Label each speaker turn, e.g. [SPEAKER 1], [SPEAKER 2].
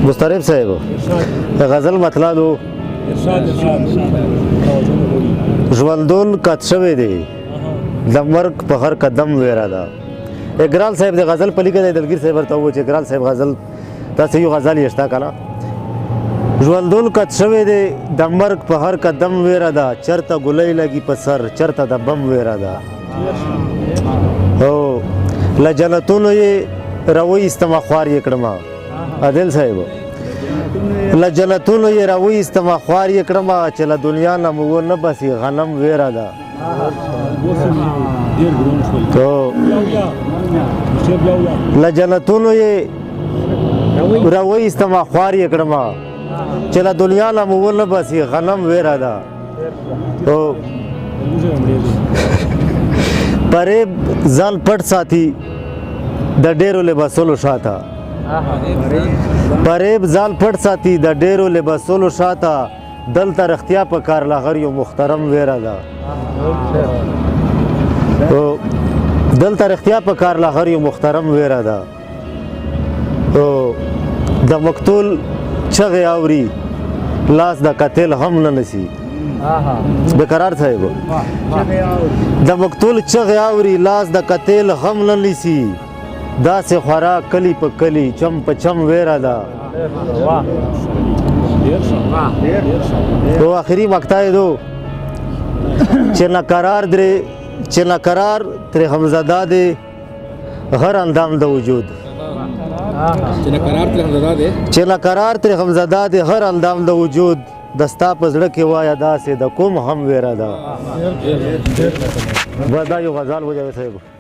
[SPEAKER 1] مسترب صاحب غزل مطلب ژوندون کت شوی دی د مرګ په هر قدم ویره ده. اقرال صاحب د غزل په لیکه دی دلګیر صاحب ورته وویل چې اقرال صاحب غزل تاسې یو غزل یې شته که نه ژوندون کت شوی دی د مرګ په هر قدم ویره ده چرته ګلۍ لګي په سر چرته د بم ویره ده او له جنتونو یې راوایستمه خوار یې کړمه عادل صاحب له جنتونو یې راوایستمه خوار یې کړمه چې له دنیا نه مو ونه بسي غنم ویره ده له جنتونو یې راوایستمه خوار یې کړمه چې له دنیا نه مو ونه بسي غنم ویره ده فریب ځان پټ ساتي د ډېرو لباسولو شاته فریب ځان پټ ساتي د ډېرو لباسولو شاته دلته رښتیا په کار لاغر یو محترم ویره ده دلته رښتیا په کار لاغر یو محترم ویره ده د مقتول چغې اوري لاس د قتل هم نه نسی بقرار صاحب د مقتول چغې اوري لاس د قتل هم نه نیسي داسې خوراک کلی په کلی چم په چم ویره ده او آخري مقطع یې دو چې نقرار ترې غمزده دی هر اندام د وجود چې نقرار ترې غمزده دی هر اندام د وجود د ستا په زړه کې وایه داسې د کوم هم ویره ده دا یو غزل و جاوید صاحب